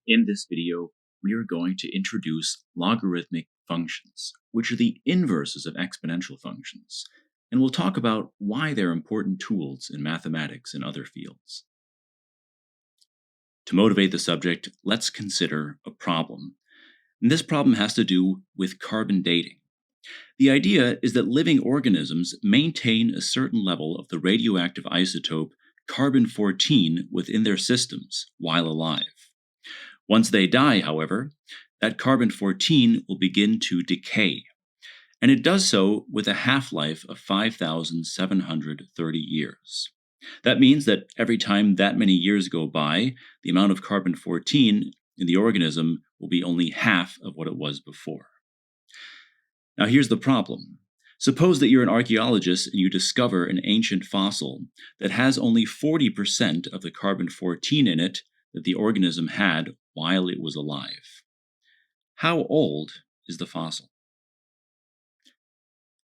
In this video, we are going to introduce logarithmic functions, which are the inverses of exponential functions, and we'll talk about why they're important tools in mathematics and other fields. To motivate the subject, let's consider a problem. And this problem has to do with carbon dating. The idea is that living organisms maintain a certain level of the radioactive isotope carbon-14 within their systems while alive. Once they die, however, that carbon-14 will begin to decay, and it does so with a half-life of 5,730 years. That means that every time that many years go by, the amount of carbon-14 in the organism will be only half of what it was before. Now here's the problem. Suppose that you're an archaeologist and you discover an ancient fossil that has only 40% of the carbon-14 in it that the organism had while it was alive. How old is the fossil?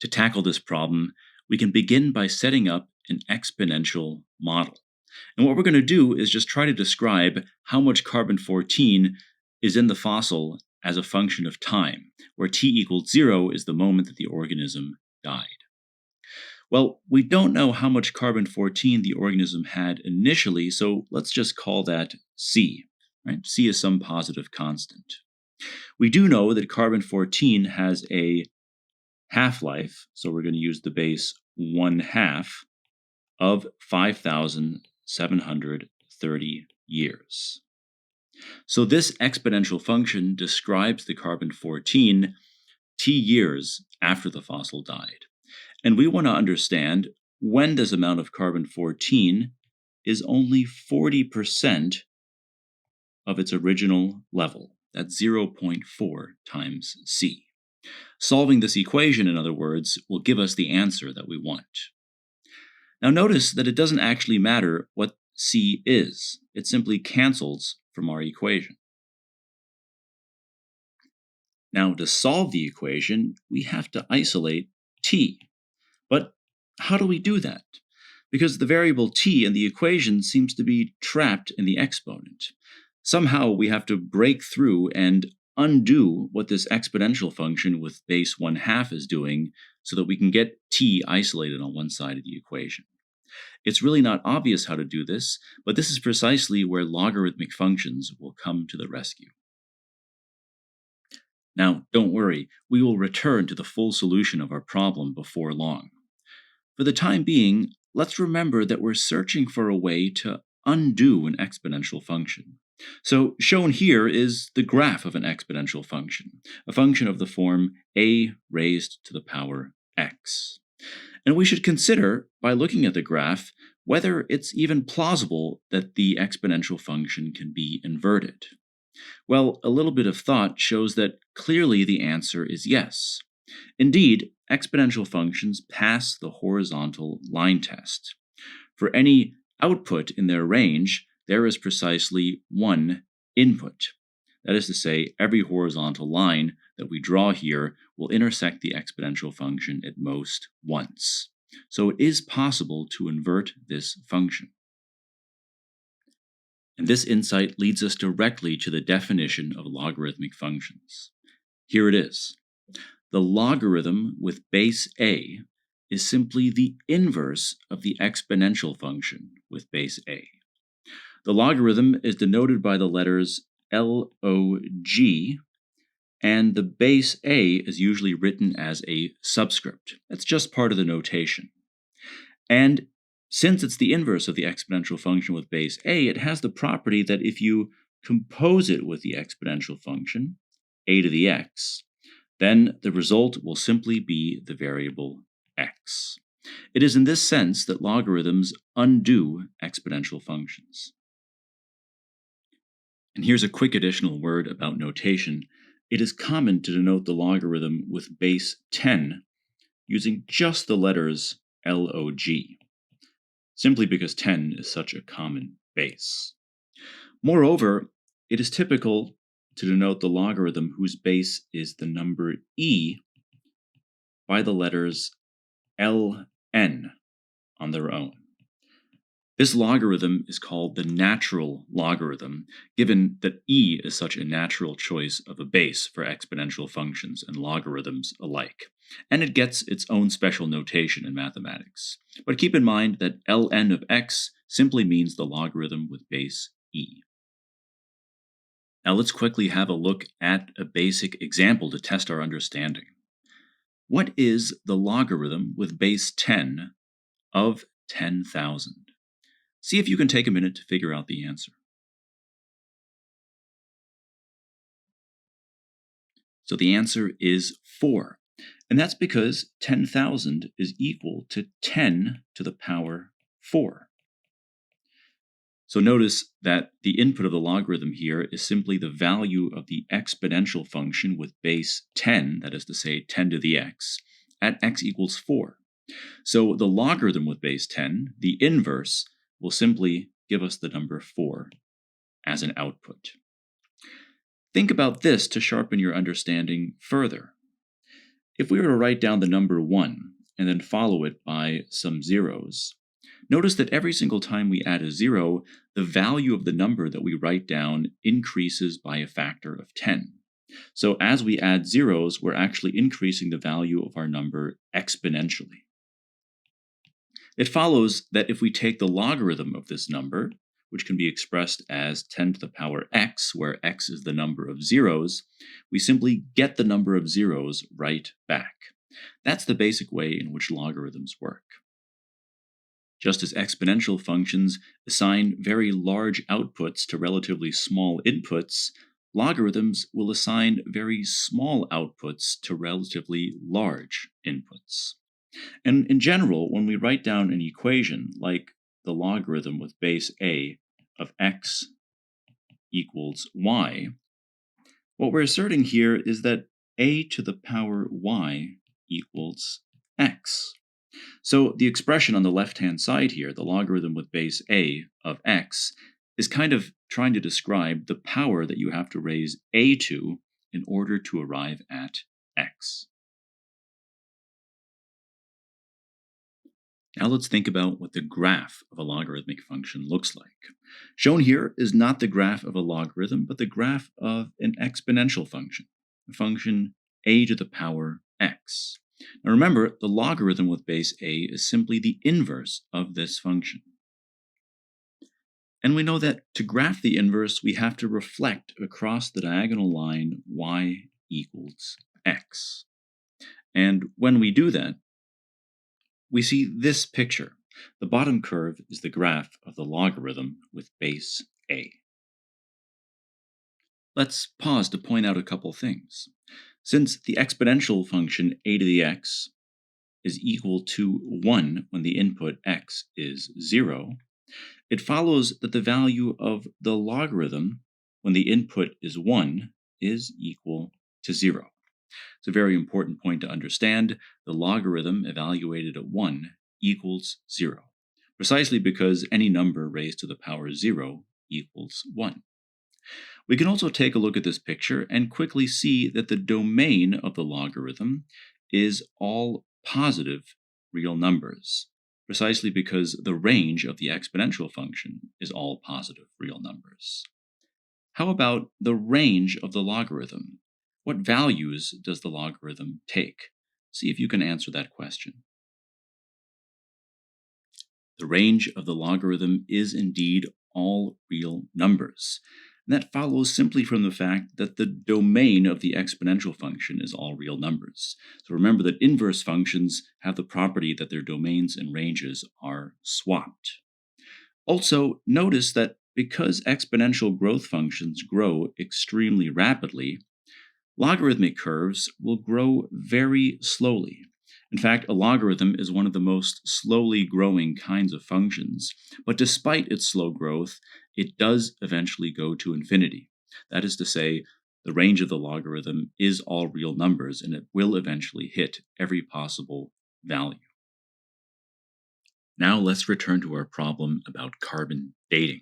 To tackle this problem, we can begin by setting up an exponential model. And what we're going to do is just try to describe how much carbon-14 is in the fossil as a function of time, where t equals 0 is the moment that the organism died. Well, we don't know how much carbon-14 the organism had initially, so let's just call that c. Right? C is some positive constant. We do know that carbon-14 has a half-life, so we're going to use the base 1/2 of 5,730 years. So this exponential function describes the carbon-14 t years after the fossil died. And we want to understand when this amount of carbon-14 is only 40% of its original level. That's 0.4 times c. Solving this equation, in other words, will give us the answer that we want. Now notice that it doesn't actually matter what c is. It simply cancels from our equation. Now to solve the equation, we have to isolate t. But how do we do that? Because the variable t in the equation seems to be trapped in the exponent. Somehow we have to break through and undo what this exponential function with base 1/2 is doing so that we can get t isolated on one side of the equation. It's really not obvious how to do this, but this is precisely where logarithmic functions will come to the rescue. Now, don't worry, we will return to the full solution of our problem before long. For the time being, let's remember that we're searching for a way to undo an exponential function. So shown here is the graph of an exponential function, a function of the form a raised to the power x. And we should consider, by looking at the graph, whether it's even plausible that the exponential function can be inverted. Well, a little bit of thought shows that clearly the answer is yes. Indeed, exponential functions pass the horizontal line test. For any output in their range, there is precisely one input. That is to say, every horizontal line that we draw here will intersect the exponential function at most once. So it is possible to invert this function. And this insight leads us directly to the definition of logarithmic functions. Here it is. The logarithm with base a is simply the inverse of the exponential function with base a. The logarithm is denoted by the letters log, and the base a is usually written as a subscript. That's just part of the notation. And since it's the inverse of the exponential function with base a, it has the property that if you compose it with the exponential function, a to the x, then the result will simply be the variable x. It is in this sense that logarithms undo exponential functions. And here's a quick additional word about notation. It is common to denote the logarithm with base 10 using just the letters log, simply because 10 is such a common base. Moreover, it is typical to denote the logarithm whose base is the number e by the letters ln on their own. This logarithm is called the natural logarithm, given that e is such a natural choice of a base for exponential functions and logarithms alike. And it gets its own special notation in mathematics. But keep in mind that ln of x simply means the logarithm with base e. Now let's quickly have a look at a basic example to test our understanding. What is the logarithm with base 10 of 10,000? See if you can take a minute to figure out the answer. So the answer is 4. And that's because 10,000 is equal to 10 to the power 4. So notice that the input of the logarithm here is simply the value of the exponential function with base 10, that is to say 10 to the x, at x equals 4. So the logarithm with base 10, the inverse, will simply give us the number 4 as an output. Think about this to sharpen your understanding further. If we were to write down the number 1 and then follow it by some zeros, notice that every single time we add a 0, the value of the number that we write down increases by a factor of 10. So as we add zeros, we're actually increasing the value of our number exponentially. It follows that if we take the logarithm of this number, which can be expressed as 10 to the power x, where x is the number of zeros, we simply get the number of zeros right back. That's the basic way in which logarithms work. Just as exponential functions assign very large outputs to relatively small inputs, logarithms will assign very small outputs to relatively large inputs. And in general, when we write down an equation like the logarithm with base a of x equals y, what we're asserting here is that a to the power y equals x. So the expression on the left-hand side here, the logarithm with base a of x, is kind of trying to describe the power that you have to raise a to in order to arrive at x. Now let's think about what the graph of a logarithmic function looks like. Shown here is not the graph of a logarithm, but the graph of an exponential function, the function a to the power x. Now remember, the logarithm with base a is simply the inverse of this function. And we know that to graph the inverse, we have to reflect across the diagonal line y equals x. And when we do that, we see this picture. The bottom curve is the graph of the logarithm with base a. Let's pause to point out a couple things. Since the exponential function a to the x is equal to 1 when the input x is 0, it follows that the value of the logarithm when the input is 1 is equal to 0. It's a very important point to understand. The logarithm evaluated at 1 equals 0, precisely because any number raised to the power 0 equals 1. We can also take a look at this picture and quickly see that the domain of the logarithm is all positive real numbers, precisely because the range of the exponential function is all positive real numbers. How about the range of the logarithm? What values does the logarithm take? See if you can answer that question. The range of the logarithm is indeed all real numbers. And that follows simply from the fact that the domain of the exponential function is all real numbers. So remember that inverse functions have the property that their domains and ranges are swapped. Also, notice that because exponential growth functions grow extremely rapidly, logarithmic curves will grow very slowly. In fact, a logarithm is one of the most slowly growing kinds of functions, but despite its slow growth, it does eventually go to infinity. That is to say, the range of the logarithm is all real numbers, and it will eventually hit every possible value. Now let's return to our problem about carbon dating.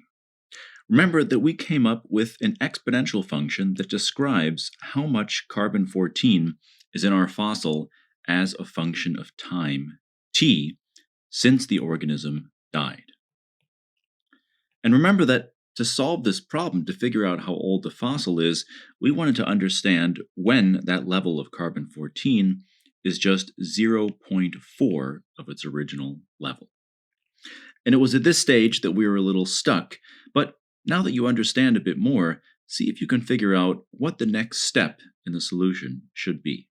Remember that we came up with an exponential function that describes how much carbon-14 is in our fossil as a function of time, t, since the organism died. And remember that to solve this problem, to figure out how old the fossil is, we wanted to understand when that level of carbon 14 is just zero point 0.4 of its original level. And it was at this stage that we were a little stuck, but now that you understand a bit more, see if you can figure out what the next step in the solution should be.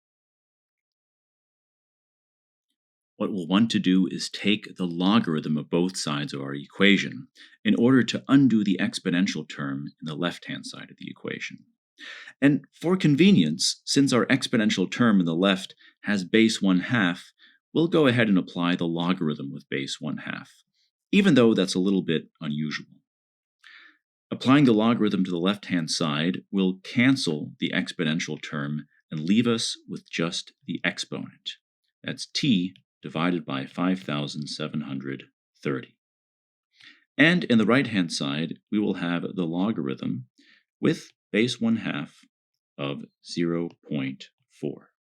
What we'll want to do is take the logarithm of both sides of our equation in order to undo the exponential term in the left-hand side of the equation. And for convenience, since our exponential term in the left has base 1/2, we'll go ahead and apply the logarithm with base 1/2, even though that's a little bit unusual. Applying the logarithm to the left-hand side will cancel the exponential term and leave us with just the exponent. That's t divided by 5,730. And in the right-hand side, we will have the logarithm with base 1/2 of 0.4.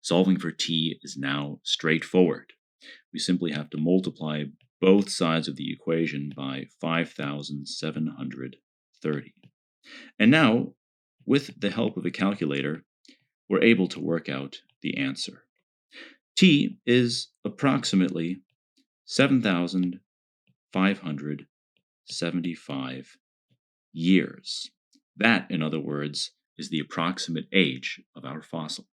Solving for t is now straightforward. We simply have to multiply both sides of the equation by 5,730. And now, with the help of a calculator, we're able to work out the answer. T is approximately 7,575 years. That, in other words, is the approximate age of our fossil.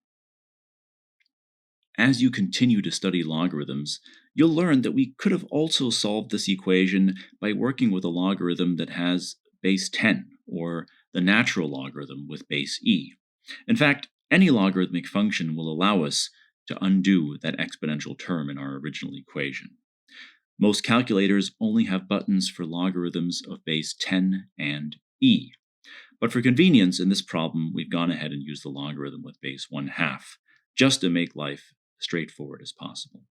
As you continue to study logarithms, you'll learn that we could have also solved this equation by working with a logarithm that has base 10, or the natural logarithm with base e. In fact, any logarithmic function will allow us to undo that exponential term in our original equation. Most calculators only have buttons for logarithms of base 10 and e. But for convenience, in this problem, we've gone ahead and used the logarithm with base 1/2, just to make life straightforward as possible.